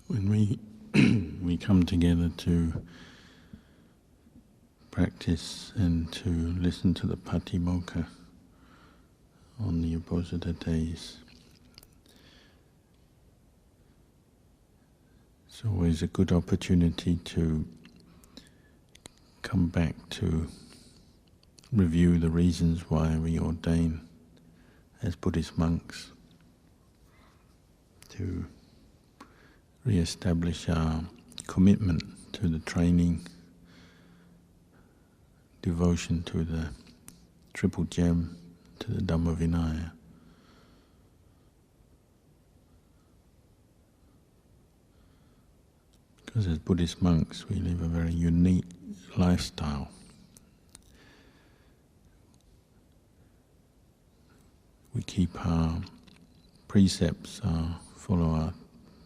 When we we come together to practice and to listen to the Patimokkha on the Uposatha days, it's always a good opportunity to come back to review the reasons why we ordain as Buddhist monks, to re-establish our commitment to the training, devotion to the Triple Gem, to the Dhamma Vinaya. Because as Buddhist monks we live a very unique lifestyle. We keep our precepts, follow our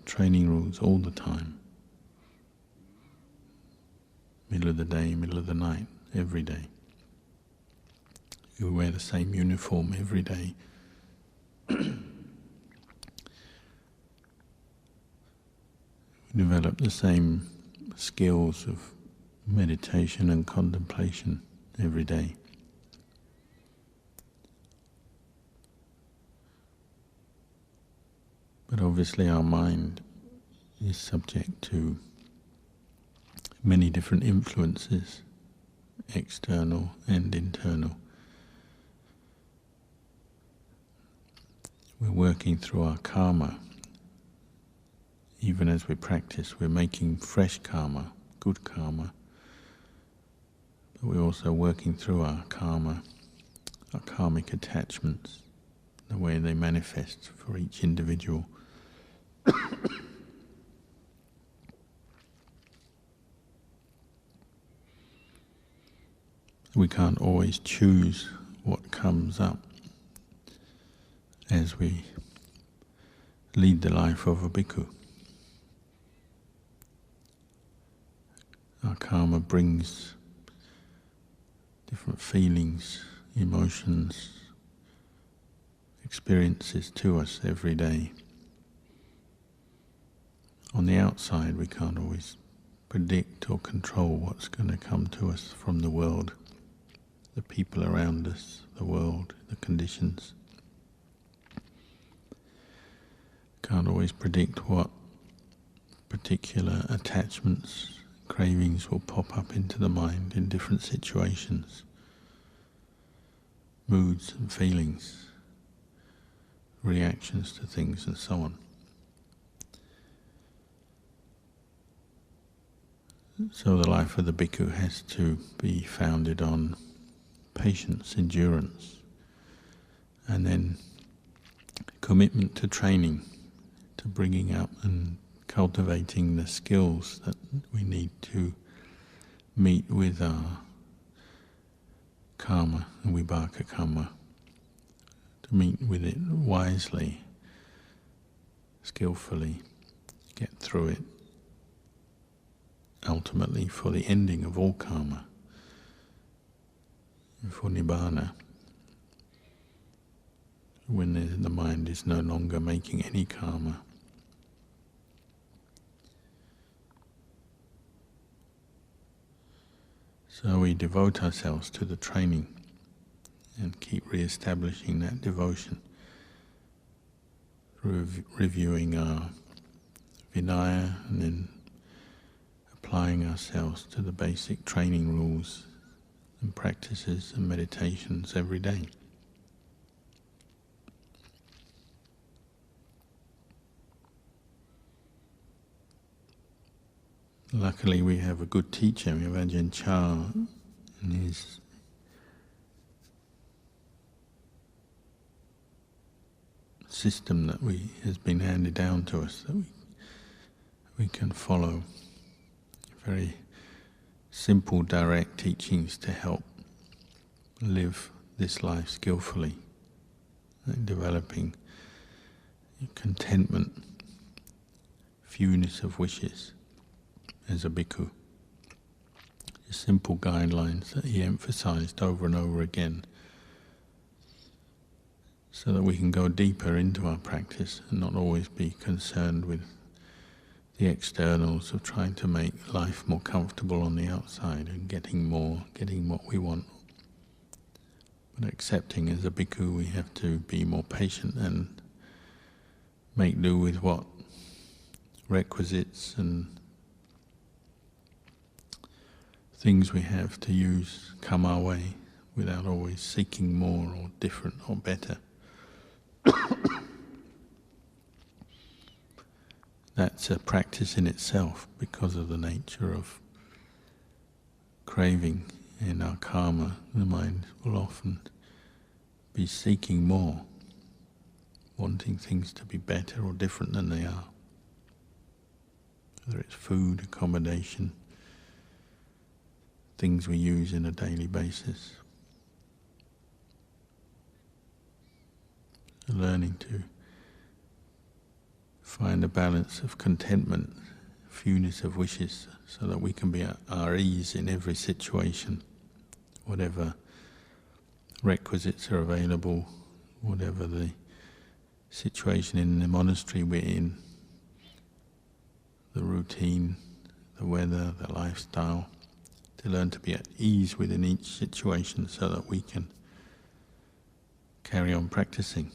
training rules all the time. Middle of the day, middle of the night, every day. We wear the same uniform every day. We develop the same skills of meditation and contemplation every day. But obviously our mind is subject to many different influences, external and internal. We're working through our karma. Even as we practice, we're making fresh karma, good karma. But we're also working through our karma, our karmic attachments, the way they manifest for each individual. We can't always choose what comes up as we lead the life of a bhikkhu. Our karma brings different feelings, emotions, experiences to us every day. On the outside we can't always predict or control what's going to come to us from the world, the people around us, the world, the conditions. Can't always predict what particular attachments, cravings will pop up into the mind in different situations, moods and feelings, reactions to things and so on. So the life of the bhikkhu has to be founded on patience, endurance, and then commitment to training, to bringing up and cultivating the skills that we need to meet with our karma and vibhaka karma, to meet with it wisely, skillfully, get through it, ultimately for the ending of all karma, for nibbana, when the mind is no longer making any karma. So we devote ourselves to the training and keep re-establishing that devotion through reviewing our Vinaya and then applying ourselves to the basic training rules and practices and meditations every day. Luckily we have a good teacher. We have Ajahn and his system that has been handed down to us that we can follow. Very simple, direct teachings to help live this life skillfully, and developing contentment, fewness of wishes as a bhikkhu. Simple guidelines that he emphasized over and over again, so that we can go deeper into our practice and not always be concerned with the externals of trying to make life more comfortable on the outside and getting what we want. But accepting as a bhikkhu we have to be more patient and make do with what requisites and things we have to use come our way without always seeking more or different or better. That's a practice in itself because of the nature of craving in our karma. The mind will often be seeking more, wanting things to be better or different than they are. Whether it's food, accommodation, things we use on a daily basis. Learning to find a balance of contentment, fewness of wishes, so that we can be at our ease in every situation, whatever requisites are available, whatever the situation in the monastery we're in, the routine, the weather, the lifestyle, to learn to be at ease within each situation so that we can carry on practicing.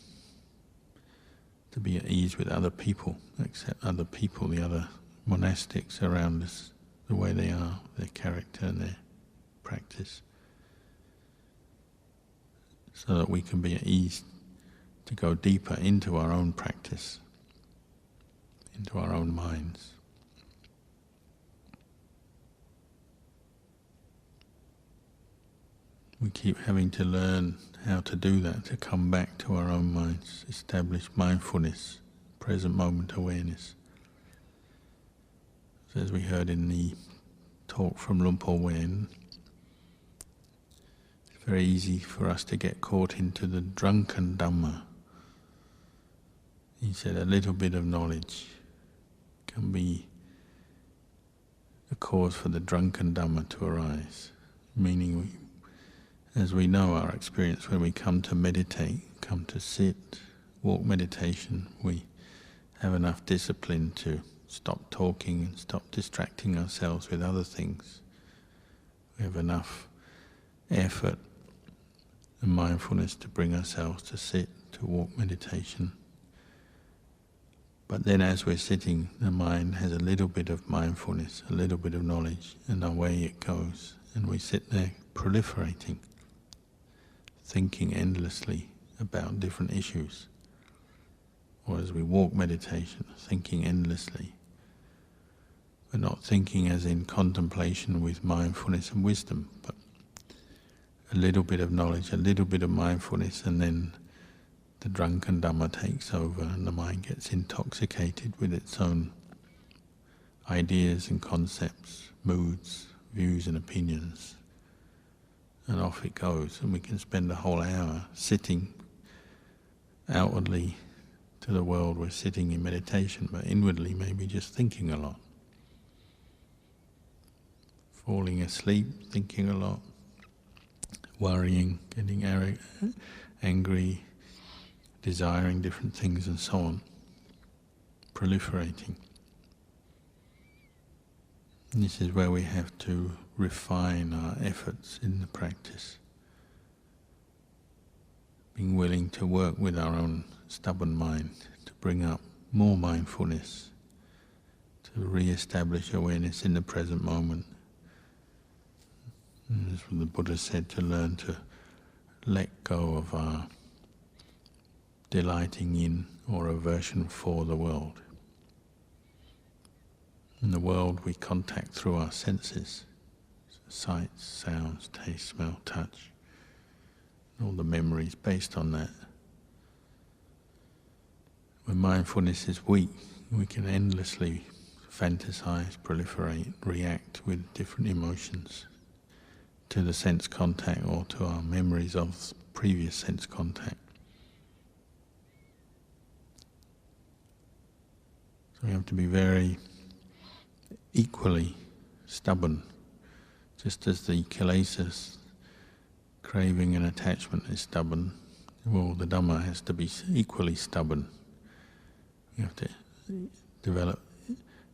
To be at ease with other people, accept other people, the other monastics around us, the way they are, their character and their practice, so that we can be at ease to go deeper into our own practice, into our own minds. We keep having to learn how to do that, to come back to our own minds, establish mindfulness, present moment awareness. So as we heard in the talk from Luang Por Wen, it's very easy for us to get caught into the drunken Dhamma. He said a little bit of knowledge can be the cause for the drunken Dhamma to arise, meaning as we know our experience when we come to meditate, come to sit, walk meditation, we have enough discipline to stop talking and stop distracting ourselves with other things. We have enough effort and mindfulness to bring ourselves to sit, to walk meditation. But then as we're sitting, the mind has a little bit of mindfulness, a little bit of knowledge, and away it goes. And we sit there proliferating, thinking endlessly about different issues. Or as we walk meditation, thinking endlessly. We're not thinking as in contemplation with mindfulness and wisdom, but a little bit of knowledge, a little bit of mindfulness, and then the drunken Dhamma takes over and the mind gets intoxicated with its own ideas and concepts, moods, views and opinions. And off it goes, and we can spend a whole hour sitting outwardly to the world we're sitting in meditation, but inwardly maybe just thinking a lot. Falling asleep, thinking a lot, worrying, getting angry, desiring different things and so on, proliferating. And this is where we have to refine our efforts in the practice. Being willing to work with our own stubborn mind, to bring up more mindfulness, to re-establish awareness in the present moment. And as the Buddha said, to learn to let go of our delighting in or aversion for the world. In the world we contact through our senses, sights, sounds, taste, smell, touch, and all the memories based on that. When mindfulness is weak, we can endlessly fantasize, proliferate, react with different emotions to the sense contact or to our memories of previous sense contact. So we have to be very equally stubborn, just as the kilesas, craving and attachment is stubborn. Well, the Dhamma has to be equally stubborn. We have to develop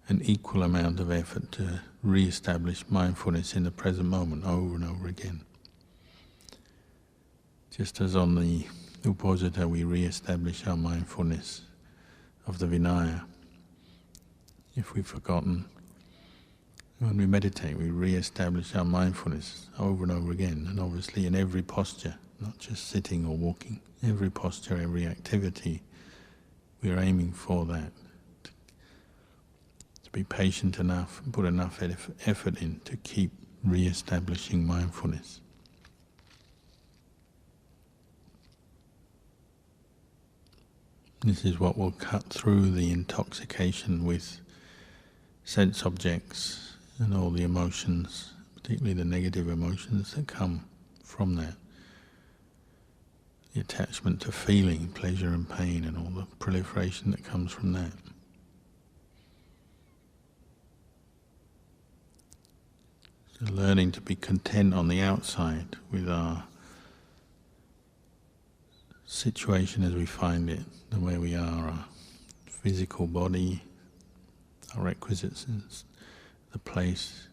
an equal amount of effort to re-establish mindfulness in the present moment over and over again. Just as on the Upasita we re-establish our mindfulness of the Vinaya, if we've forgotten, when we meditate we re-establish our mindfulness over and over again, and obviously in every posture, not just sitting or walking, every posture, every activity, we're aiming for that. To be patient enough and put enough effort in to keep re-establishing mindfulness. This is what will cut through the intoxication with sense objects and all the emotions, particularly the negative emotions that come from that. The attachment to feeling, pleasure and pain, and all the proliferation that comes from that. So learning to be content on the outside with our situation as we find it, the way we are, our physical body, our requisites, the place,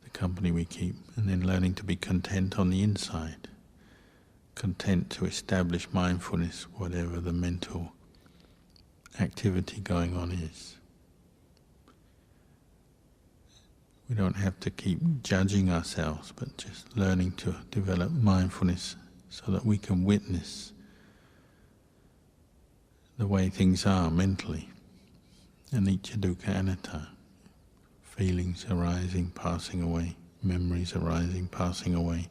the company we keep, and then learning to be content on the inside, content to establish mindfulness, whatever the mental activity going on is. We don't have to keep judging ourselves, but just learning to develop mindfulness so that we can witness the way things are mentally. Anicca, dukkha, anatta. Feelings arising, passing away. Memories arising, passing away.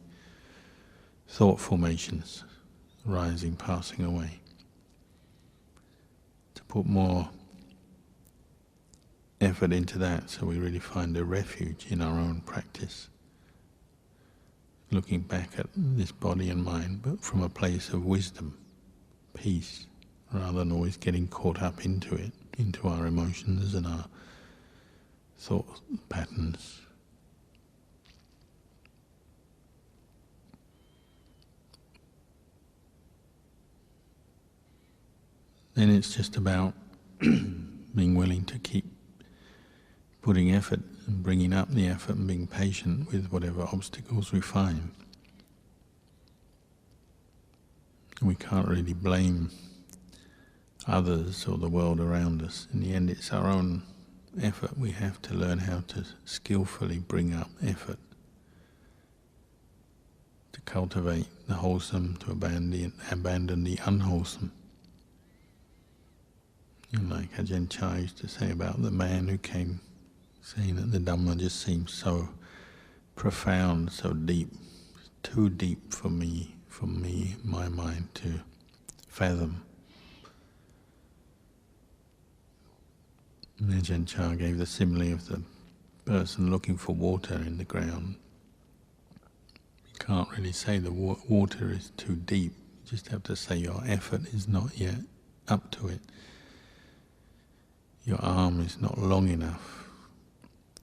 Thought formations arising, passing away. To put more effort into that so we really find a refuge in our own practice. Looking back at this body and mind, but from a place of wisdom, peace, rather than always getting caught up into it, into our emotions and our thought patterns. Then it's just about being willing to keep putting effort and bringing up the effort and being patient with whatever obstacles we find. We can't really blame others or the world around us. In the end, it's our own effort. We have to learn how to skillfully bring up effort to cultivate the wholesome, to abandon the unwholesome. And like Ajahn used to say about the man who came saying that the Dhamma just seems so profound, so deep, too deep for me, my mind to fathom. Ajahn gave the simile of the person looking for water in the ground. You can't really say the water is too deep, you just have to say your effort is not yet up to it. Your arm is not long enough.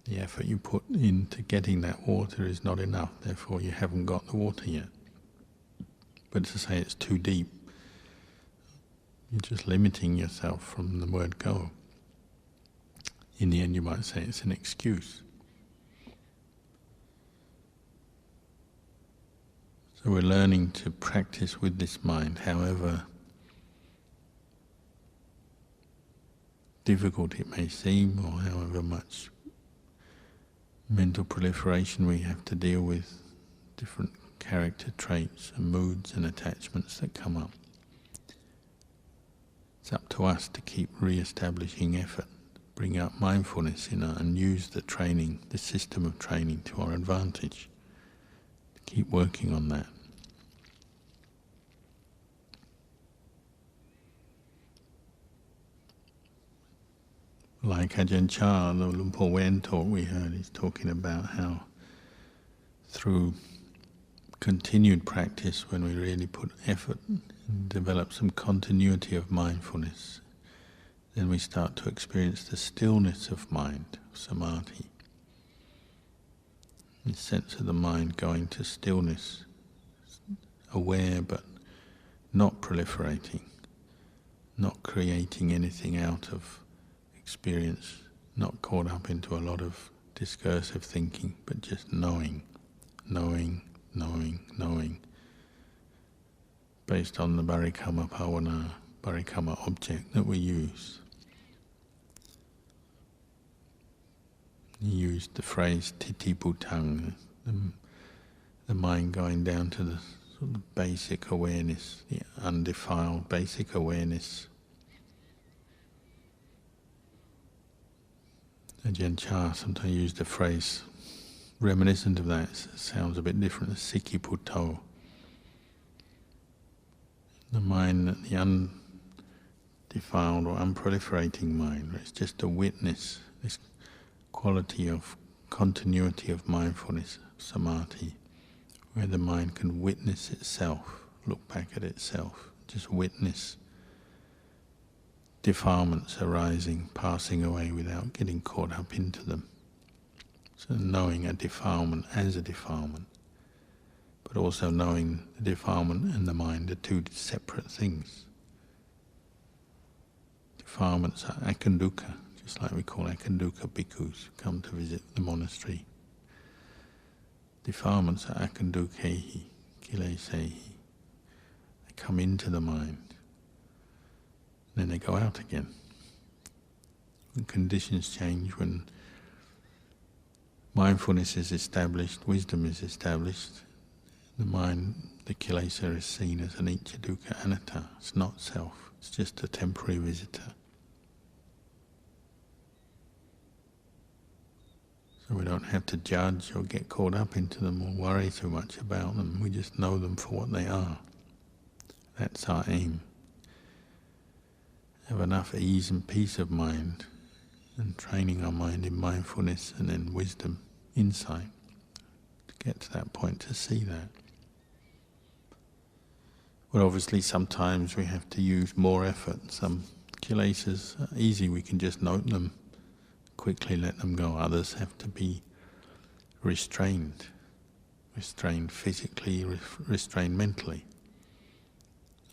The effort you put into getting that water is not enough, therefore you haven't got the water yet. But to say it's too deep, you're just limiting yourself from the word go. In the end you might say it's an excuse. So we're learning to practice with this mind, however difficult it may seem, or however much mental proliferation we have to deal with, different character traits and moods and attachments that come up. It's up to us to keep re-establishing effort, bring up mindfulness in our, and use the training, the system of training to our advantage. Keep working on that. Like Ajahn Chah, the Luang Por Wen talk we heard, he's talking about how through continued practice, when we really put effort and develop some continuity of mindfulness, then we start to experience the stillness of mind, samadhi. This sense of the mind going to stillness, aware but not proliferating, not creating anything out of experience, not caught up into a lot of discursive thinking, but just knowing, knowing, knowing, knowing, based on the Barikamma Bhavana, Barikamma object that we use. He used the phrase Titi Bhutang, the mind going down to the sort of basic awareness, the undefiled basic awareness. Ajahn Chah sometimes used the phrase reminiscent of that. It sounds a bit different, Sikhi Putto. The mind, the undefiled or unproliferating mind, it's just a witness, this quality of continuity of mindfulness, samadhi, where the mind can witness itself, look back at itself, just witness defilements arising, passing away without getting caught up into them. So knowing a defilement as a defilement, but also knowing the defilement and the mind are two separate things. Defilements are akanduka, just like we call akanduka bhikkhus who come to visit the monastery. Defilements are akandukehi, kilesehi. They come into the mind, then they go out again. When conditions change, when mindfulness is established, wisdom is established, the mind, the kilesa, is seen as anicca, dukkha, anatta. It's not self, it's just a temporary visitor. So we don't have to judge or get caught up into them or worry too much about them. We just know them for what they are. That's our aim. Have enough ease and peace of mind and training our mind in mindfulness and then wisdom, insight, to get to that point to see that. But obviously sometimes we have to use more effort. Some kilesas are easy, we can just note them, quickly let them go. Others have to be restrained physically, restrained mentally.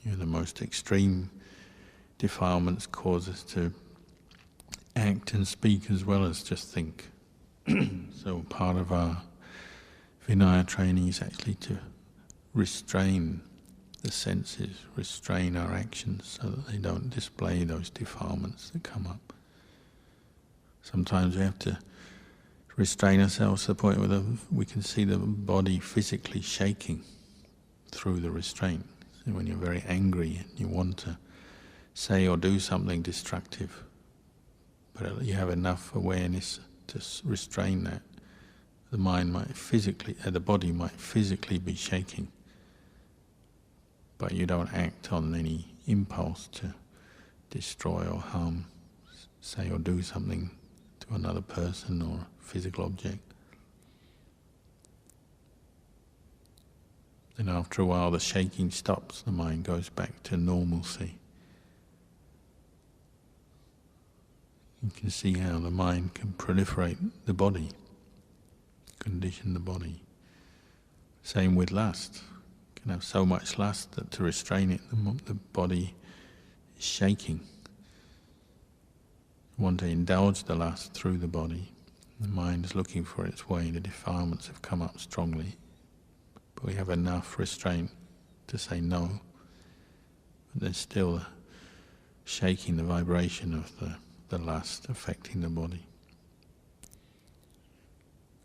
The most extreme defilements cause us to act and speak as well as just think. So part of our Vinaya training is actually to restrain the senses, restrain our actions so that they don't display those defilements that come up. Sometimes we have to restrain ourselves to the point where we can see the body physically shaking through the restraint. So when you're very angry and you want to say or do something destructive, but you have enough awareness to restrain that, the mind might physically, the body might physically be shaking, but you don't act on any impulse to destroy or harm, say or do something to another person or physical object. Then after a while the shaking stops, the mind goes back to normalcy. You can see how the mind can proliferate the body, condition the body. Same with lust. You can have so much lust that to restrain it, the body is shaking. You want to indulge the lust through the body. The mind is looking for its way. The defilements have come up strongly. But we have enough restraint to say no. But there's still shaking, the vibration of the lust affecting the body.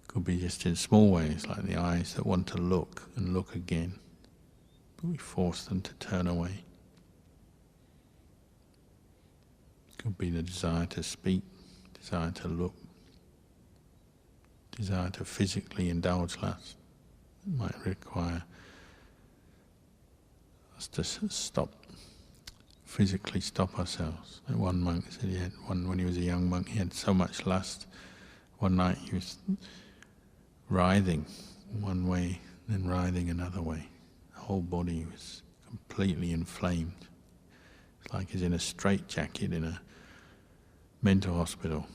Could be just in small ways, like the eyes that want to look and look again, but we force them to turn away. Could be the desire to speak, desire to look, desire to physically indulge lust. It might require us to physically stop ourselves. Like one monk said when he was a young monk, he had so much lust. One night he was writhing one way, then writhing another way. The whole body was completely inflamed. It's like he's in a straitjacket in a mental hospital.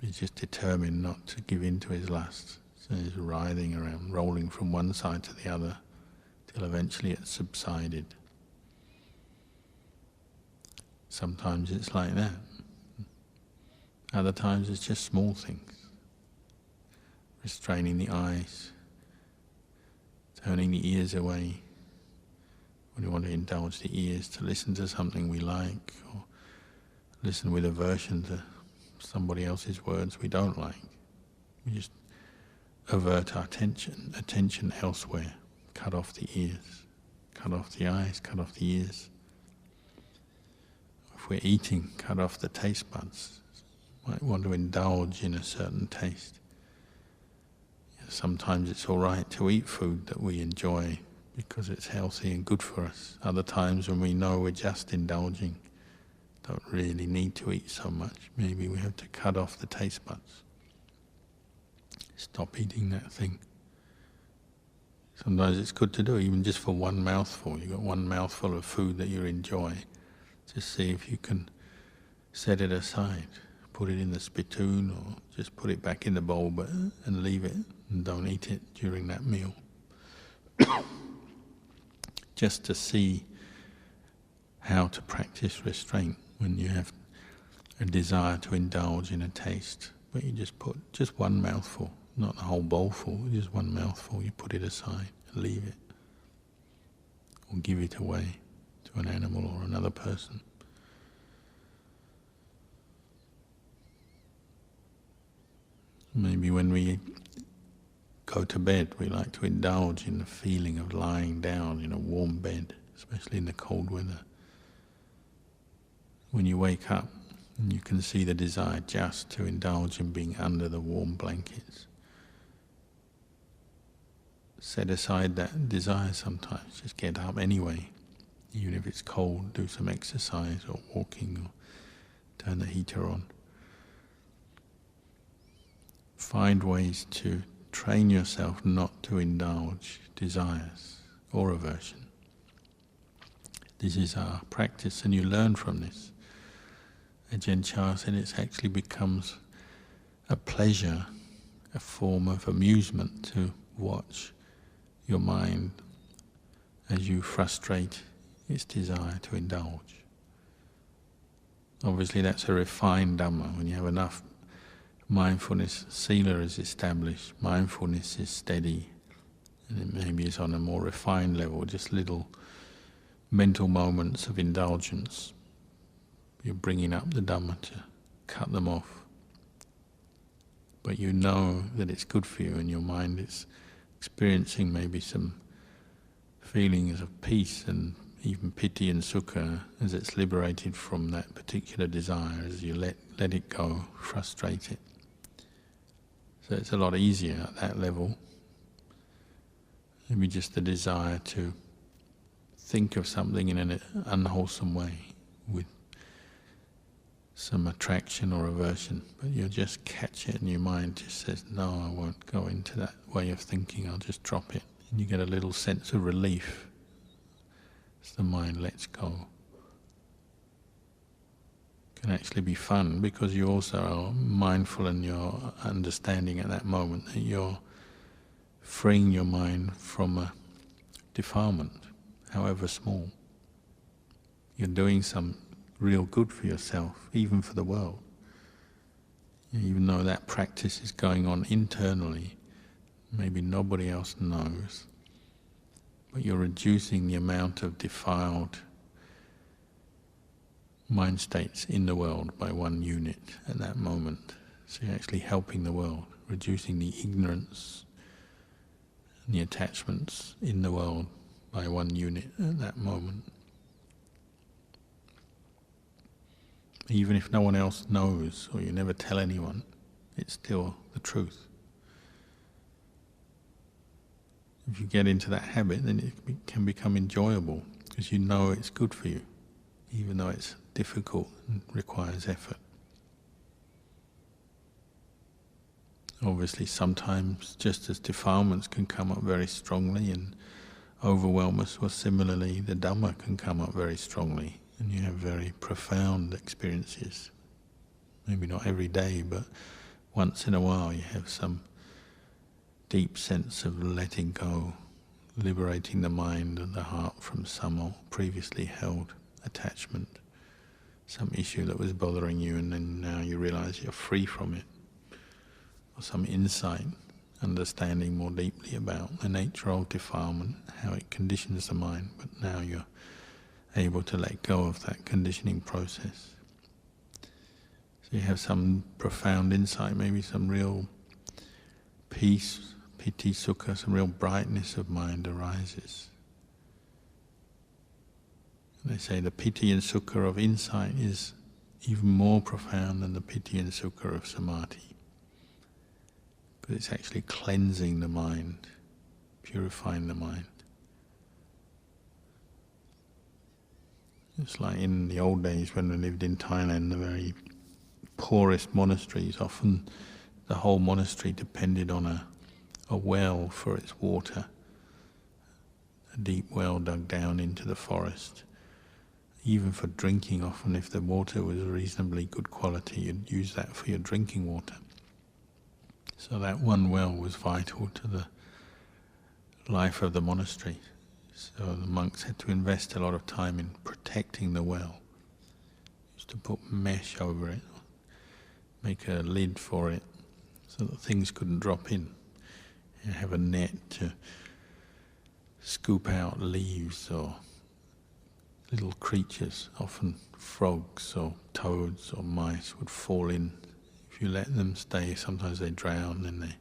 He's just determined not to give in to his lust. So he's writhing around, rolling from one side to the other, till eventually it subsided. Sometimes it's like that. Other times it's just small things. Restraining the eyes, turning the ears away. When we want to indulge the ears to listen to something we like, or listen with aversion to somebody else's words we don't like. We just avert our attention elsewhere, cut off the ears, cut off the eyes, cut off the ears. If we're eating, cut off the taste buds. Might want to indulge in a certain taste. Sometimes it's all right to eat food that we enjoy because it's healthy and good for us. Other times when we know we're just indulging, don't really need to eat so much, maybe we have to cut off the taste buds. Stop eating that thing. Sometimes it's good to do, even just for one mouthful. You've got one mouthful of food that you enjoy. Just see if you can set it aside. Put it in the spittoon or just put it back in the bowl and leave it and don't eat it during that meal. Just to see how to practice restraint when you have a desire to indulge in a taste, but you just put just one mouthful, not the whole bowl full, just one mouthful, you put it aside and leave it. Or give it away to an animal or another person. Maybe when we go to bed, we like to indulge in the feeling of lying down in a warm bed, especially in the cold weather. When you wake up, and you can see the desire just to indulge in being under the warm blankets. Set aside that desire sometimes, just get up anyway, even if it's cold, do some exercise or walking or turn the heater on. Find ways to train yourself not to indulge desires or aversion. This is our practice, and you learn from this. Ajahn Chah said it actually becomes a pleasure, a form of amusement to watch your mind as you frustrate its desire to indulge. Obviously that's a refined Dhamma. When you have enough mindfulness, sila is established, mindfulness is steady, and it maybe is on a more refined level, just little mental moments of indulgence. You're bringing up the Dhamma to cut them off. But you know that it's good for you, and your mind is experiencing maybe some feelings of peace and even piti and sukha as it's liberated from that particular desire, as you let it go, frustrate it. So it's a lot easier at that level. Maybe just the desire to think of something in an unwholesome way with some attraction or aversion, but you'll just catch it and your mind just says, no, I won't go into that way of thinking, I'll just drop it. And you get a little sense of relief as the mind lets go. It can actually be fun because you also are mindful and you're understanding at that moment that you're freeing your mind from a defilement, however small. You're doing some real good for yourself, even for the world. Even though that practice is going on internally, maybe nobody else knows, but you're reducing the amount of defiled mind states in the world by 1 unit at that moment. So you're actually helping the world, reducing the ignorance and the attachments in the world by 1 unit at that moment. Even if no one else knows, or you never tell anyone, it's still the truth. If you get into that habit, then it can become enjoyable, because you know it's good for you, even though it's difficult and requires effort. Obviously, sometimes just as defilements can come up very strongly and overwhelm us, well, similarly the Dhamma can come up very strongly, and you have very profound experiences. Maybe not every day, but once in a while you have some deep sense of letting go, liberating the mind and the heart from some previously held attachment, some issue that was bothering you, and then now you realize you're free from it, or some insight, understanding more deeply about the nature of defilement, how it conditions the mind, but now you're able to let go of that conditioning process. So you have some profound insight, maybe some real peace, piti, sukha, some real brightness of mind arises. They say the piti and sukha of insight is even more profound than the piti and sukha of samadhi, because it's actually cleansing the mind, purifying the mind. It's like in the old days when we lived in Thailand, the very poorest monasteries, often the whole monastery depended on a well for its water, a deep well dug down into the forest. Even for drinking, often if the water was reasonably good quality, you'd use that for your drinking water. So that one well was vital to the life of the monastery. So the monks had to invest a lot of time in protecting the well. Used to put mesh over it, make a lid for it, so that things couldn't drop in. And have a net to scoop out leaves or little creatures, often frogs or toads or mice, would fall in. If you let them stay, sometimes they drown and they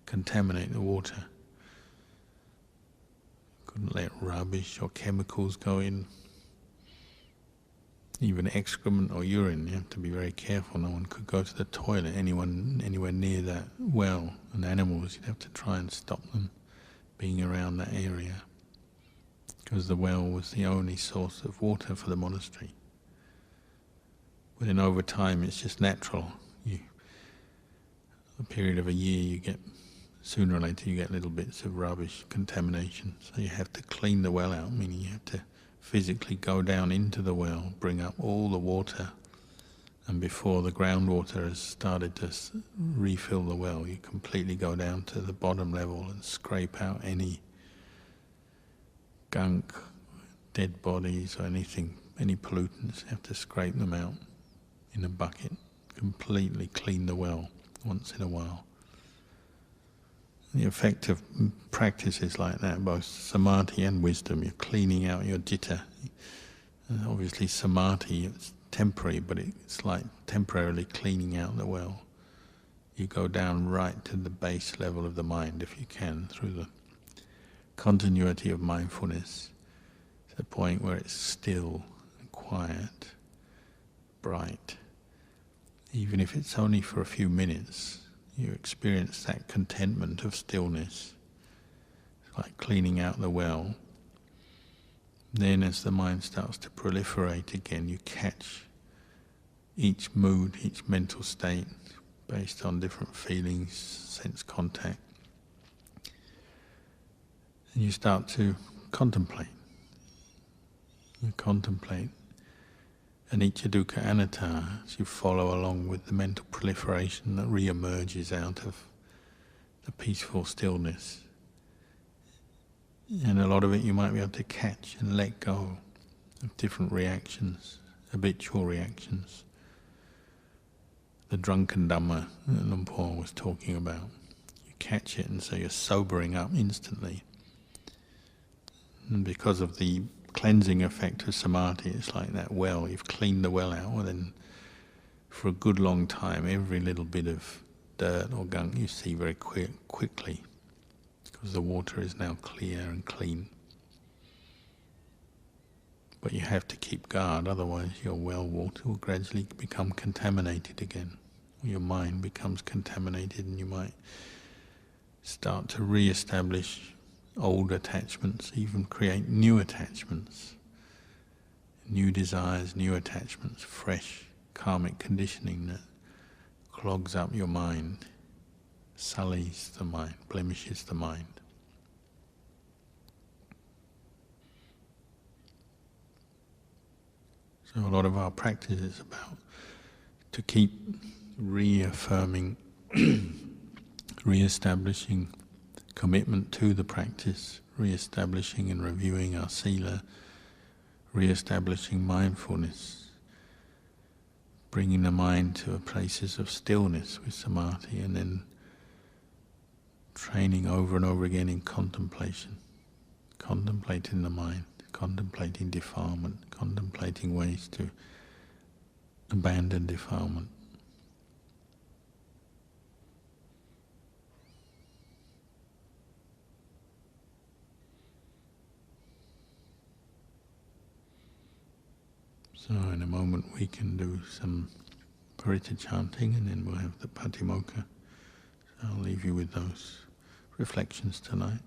contaminate the water. Couldn't let rubbish or chemicals go in. Even excrement or urine, you have to be very careful. No one could go to the toilet, anywhere near that well. And animals, you'd have to try and stop them being around that area, because the well was the only source of water for the monastery. But then over time it's just natural. A period of a year you get, sooner or later you get little bits of rubbish, contamination. So you have to clean the well out, meaning you have to physically go down into the well, bring up all the water, and before the groundwater has started to refill the well, you completely go down to the bottom level and scrape out any gunk, dead bodies or anything, any pollutants. You have to scrape them out in a bucket, completely clean the well once in a while. The effect of practices like that, both samadhi and wisdom, you're cleaning out your citta. And obviously samadhi, it's temporary, but it's like temporarily cleaning out the well. You go down right to the base level of the mind, if you can, through the continuity of mindfulness, to the point where it's still, quiet, bright. Even if it's only for a few minutes, you experience that contentment of stillness. It's like cleaning out the well. Then as the mind starts to proliferate again, you catch each mood, each mental state, based on different feelings, sense contact. And you start to contemplate. You contemplate anicca, dukkha, anatta, as you follow along with the mental proliferation that re-emerges out of the peaceful stillness. And a lot of it you might be able to catch and let go of different reactions, habitual reactions. The drunken Dhamma that Luang Por was talking about. You catch it and so you're sobering up instantly. And because of the cleansing effect of samadhi, it's like that well, you've cleaned the well out, and then for a good long time every little bit of dirt or gunk you see very quickly, because the water is now clear and clean. But you have to keep guard, otherwise your well water will gradually become contaminated again. Your mind becomes contaminated and you might start to re-establish old attachments, even create new attachments, new desires, new attachments, fresh karmic conditioning that clogs up your mind, sullies the mind, blemishes the mind. So a lot of our practice is about to keep reaffirming, re-establishing commitment to the practice, re-establishing and reviewing our sila, re-establishing mindfulness, bringing the mind to places of stillness with samadhi, and then training over and over again in contemplation, contemplating the mind, contemplating defilement, contemplating ways to abandon defilement. So in a moment we can do some parita chanting, and then we'll have the patimokkha. So I'll leave you with those reflections tonight.